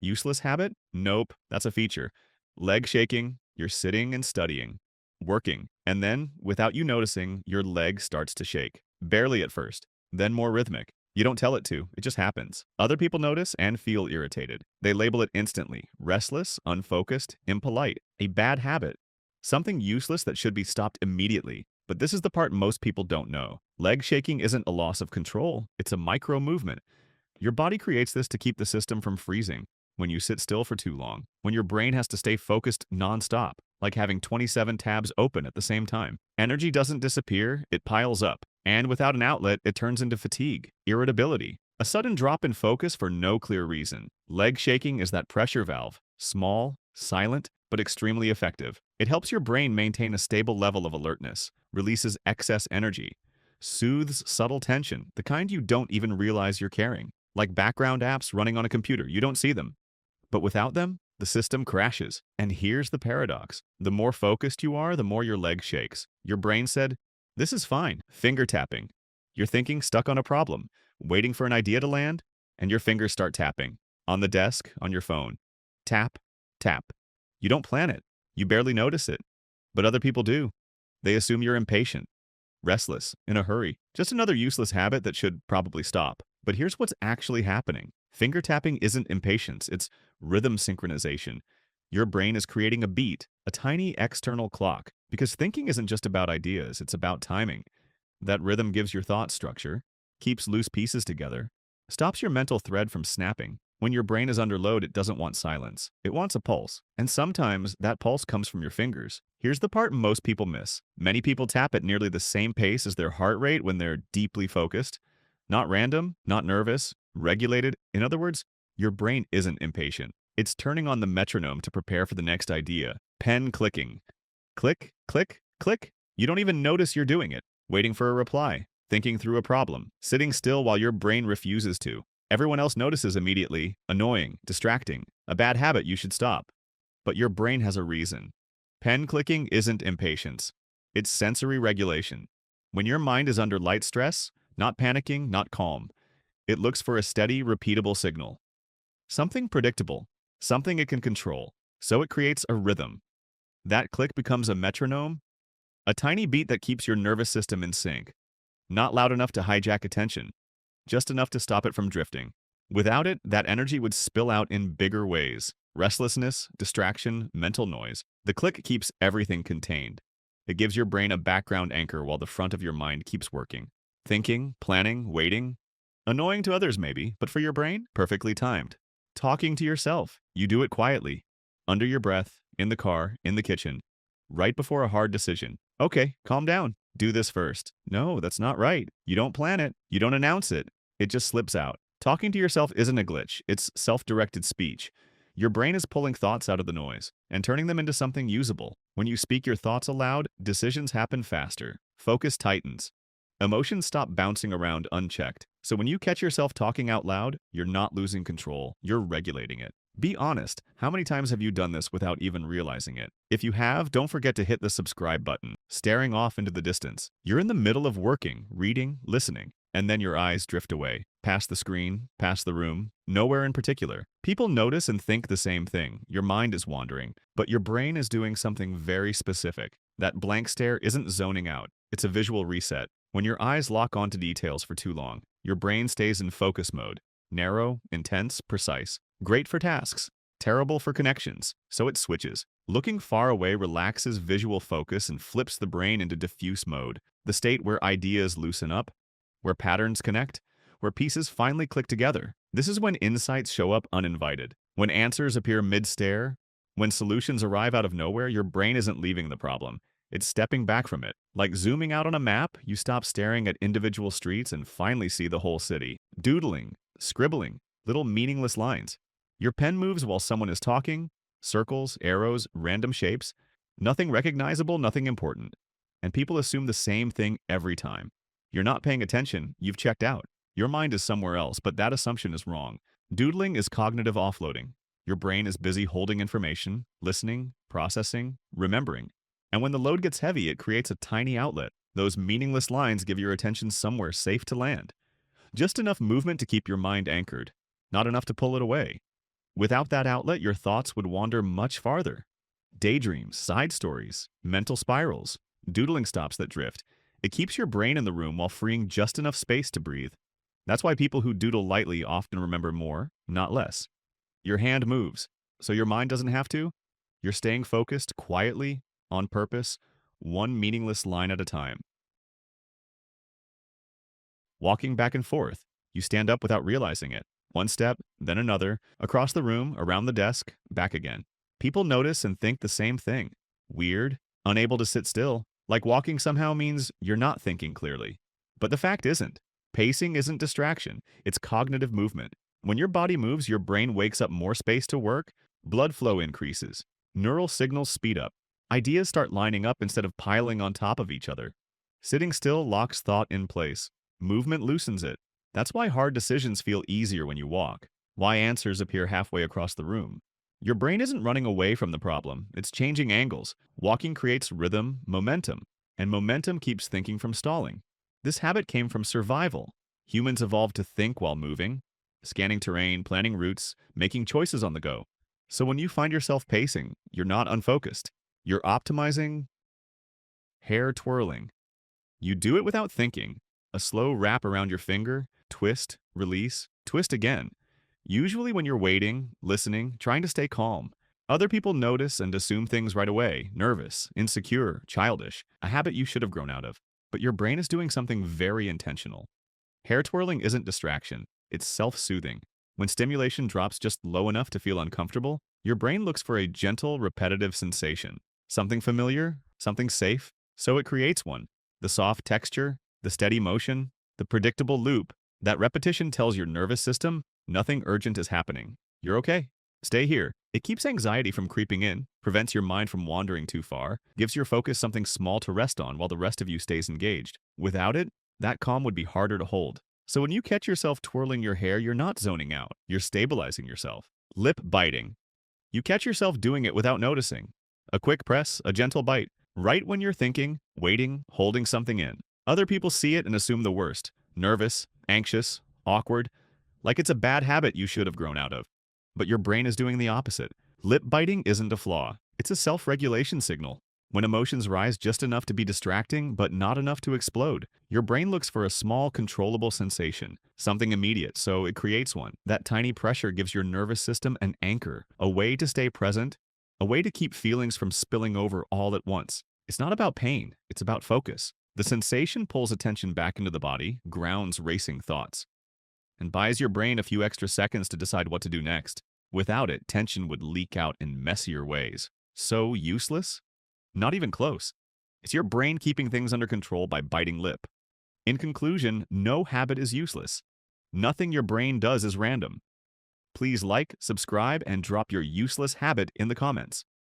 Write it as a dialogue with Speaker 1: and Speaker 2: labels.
Speaker 1: Useless habit? Nope, that's a feature. Leg shaking, you're sitting and studying, working, and then, without you noticing, your leg starts to shake. Barely at first, then more rhythmic. You don't tell it to, it just happens. Other people notice and feel irritated. They label it instantly: restless, unfocused, impolite, a bad habit. Something useless that should be stopped immediately. But this is the part most people don't know. Leg shaking isn't a loss of control, it's a micro movement. Your body creates this to keep the system from freezing. When you sit still for too long, when your brain has to stay focused nonstop, like having 27 tabs open at the same time. Energy doesn't disappear, it piles up. And without an outlet, it turns into fatigue, irritability, a sudden drop in focus for no clear reason. Leg shaking is that pressure valve, small, silent, but extremely effective. It helps your brain maintain a stable level of alertness, releases excess energy, soothes subtle tension, the kind you don't even realize you're carrying. Like background apps running on a computer, you don't see them. But without them, the system crashes. And here's the paradox. The more focused you are, the more your leg shakes. Your brain said, "This is fine." Finger tapping. You're thinking, stuck on a problem, waiting for an idea to land, and your fingers start tapping. On the desk, on your phone. Tap, tap. You don't plan it. You barely notice it. But other people do. They assume you're impatient, restless, in a hurry. Just another useless habit that should probably stop. But here's what's actually happening. Finger tapping isn't impatience, it's rhythm synchronization. Your brain is creating a beat, a tiny external clock, because thinking isn't just about ideas, it's about timing. That rhythm gives your thoughts structure, keeps loose pieces together, stops your mental thread from snapping. When your brain is under load, it doesn't want silence. It wants a pulse. And sometimes that pulse comes from your fingers. Here's the part most people miss. Many people tap at nearly the same pace as their heart rate when they're deeply focused. Not random, not nervous, regulated. In other words, your brain isn't impatient. It's turning on the metronome to prepare for the next idea. Pen clicking. Click, click, click. You don't even notice you're doing it. Waiting for a reply. Thinking through a problem. Sitting still while your brain refuses to. Everyone else notices immediately. Annoying, distracting. A bad habit you should stop. But your brain has a reason. Pen clicking isn't impatience. It's sensory regulation. When your mind is under light stress, not panicking, not calm, it looks for a steady, repeatable signal. Something predictable. Something it can control. So it creates a rhythm. That click becomes a metronome, a tiny beat that keeps your nervous system in sync. Not loud enough to hijack attention, just enough to stop it from drifting. Without it, that energy would spill out in bigger ways. Restlessness, distraction, mental noise. The click keeps everything contained. It gives your brain a background anchor while the front of your mind keeps working. Thinking, planning, waiting. Annoying to others maybe, but for your brain, perfectly timed. Talking to yourself. You do it quietly. Under your breath, in the car, in the kitchen. Right before a hard decision. Okay, calm down. Do this first. No, that's not right. You don't plan it. You don't announce it. It just slips out. Talking to yourself isn't a glitch. It's self-directed speech. Your brain is pulling thoughts out of the noise and turning them into something usable. When you speak your thoughts aloud, decisions happen faster. Focus tightens. Emotions stop bouncing around unchecked. So when you catch yourself talking out loud, you're not losing control. You're regulating it. Be honest. How many times have you done this without even realizing it? If you have, don't forget to hit the subscribe button. Staring off into the distance. You're in the middle of working, reading, listening, and then your eyes drift away. Past the screen, past the room, nowhere in particular. People notice and think the same thing. Your mind is wandering, but your brain is doing something very specific. That blank stare isn't zoning out. It's a visual reset. When your eyes lock onto details for too long, your brain stays in focus mode. Narrow, intense, precise. Great for tasks, terrible for connections, so it switches. Looking far away relaxes visual focus and flips the brain into diffuse mode, the state where ideas loosen up, where patterns connect, where pieces finally click together. This is when insights show up uninvited, when answers appear mid-stare, when solutions arrive out of nowhere. Your brain isn't leaving the problem. It's stepping back from it. Like zooming out on a map, you stop staring at individual streets and finally see the whole city. Doodling, scribbling, little meaningless lines. Your pen moves while someone is talking, circles, arrows, random shapes. Nothing recognizable, nothing important. And people assume the same thing every time. You're not paying attention, you've checked out. Your mind is somewhere else, but that assumption is wrong. Doodling is cognitive offloading. Your brain is busy holding information, listening, processing, remembering. And when the load gets heavy, it creates a tiny outlet. Those meaningless lines give your attention somewhere safe to land. Just enough movement to keep your mind anchored, not enough to pull it away. Without that outlet, your thoughts would wander much farther. Daydreams, side stories, mental spirals, doodling stops that drift. It keeps your brain in the room while freeing just enough space to breathe. That's why people who doodle lightly often remember more, not less. Your hand moves, so your mind doesn't have to. You're staying focused quietly, on purpose, one meaningless line at a time. Walking back and forth, you stand up without realizing it. One step, then another, across the room, around the desk, back again. People notice and think the same thing. Weird, unable to sit still, like walking somehow means you're not thinking clearly. But the fact isn't. Pacing isn't distraction, it's cognitive movement. When your body moves, your brain wakes up more space to work, blood flow increases, neural signals speed up, ideas start lining up instead of piling on top of each other. Sitting still locks thought in place. Movement loosens it. That's why hard decisions feel easier when you walk, why answers appear halfway across the room. Your brain isn't running away from the problem, it's changing angles. Walking creates rhythm, momentum, and momentum keeps thinking from stalling. This habit came from survival. Humans evolved to think while moving, scanning terrain, planning routes, making choices on the go. So when you find yourself pacing, you're not unfocused. You're optimizing, hair twirling. You do it without thinking. A slow wrap around your finger, twist, release, twist again. Usually when you're waiting, listening, trying to stay calm. Other people notice and assume things right away, nervous, insecure, childish, a habit you should have grown out of. But your brain is doing something very intentional. Hair twirling isn't distraction, it's self-soothing. When stimulation drops just low enough to feel uncomfortable, your brain looks for a gentle, repetitive sensation. Something familiar, something safe, so it creates one. The soft texture, the steady motion, the predictable loop. That repetition tells your nervous system nothing urgent is happening. You're okay. Stay here. It keeps anxiety from creeping in, prevents your mind from wandering too far, gives your focus something small to rest on while the rest of you stays engaged. Without it, that calm would be harder to hold. So when you catch yourself twirling your hair, you're not zoning out. You're stabilizing yourself. Lip biting. You catch yourself doing it without noticing. A quick press, a gentle bite, right when you're thinking, waiting, holding something in. Other people see it and assume the worst. Nervous, anxious, awkward, like it's a bad habit you should have grown out of. But your brain is doing the opposite. Lip biting isn't a flaw. It's a self-regulation signal. When emotions rise just enough to be distracting, but not enough to explode, your brain looks for a small, controllable sensation, something immediate, so it creates one. That tiny pressure gives your nervous system an anchor, a way to stay present, a way to keep feelings from spilling over all at once. It's not about pain, it's about focus. The sensation pulls attention back into the body, grounds racing thoughts, and buys your brain a few extra seconds to decide what to do next. Without it, tension would leak out in messier ways. So useless? Not even close. It's your brain keeping things under control by biting lip. In conclusion, no habit is useless. Nothing your brain does is random. Please like, subscribe, and drop your useless habit in the comments.